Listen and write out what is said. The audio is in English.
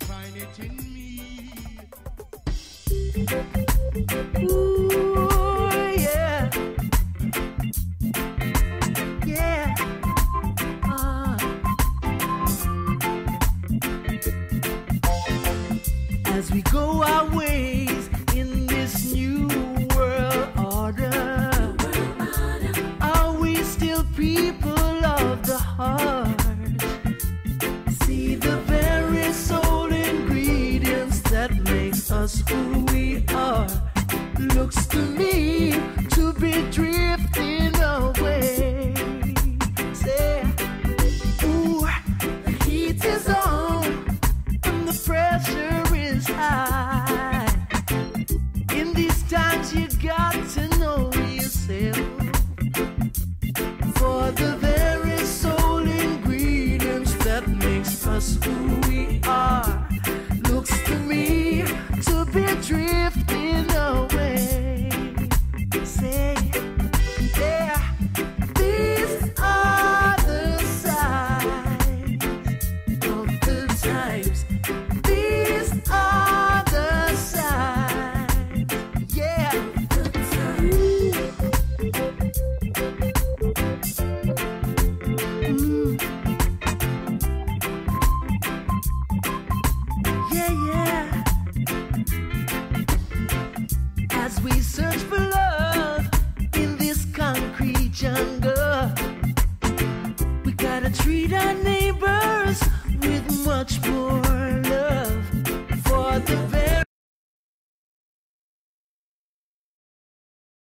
find it in me. Ooh, yeah. Yeah. As we go our ways in this new world order, are we still people of the heart? See the very soul ingredients that makes us who we are. Looks to me to be drifting away. Say, ooh, the heat is on and the pressure is high. In these times you got to know yourself. For the very soul ingredients that makes us who we are looks to me to be drifting away. Say, yeah, these are the signs of the times. These are the signs, yeah. Yeah, yeah. As we search for love in this concrete jungle, we gotta treat our neighbors with much more love. For the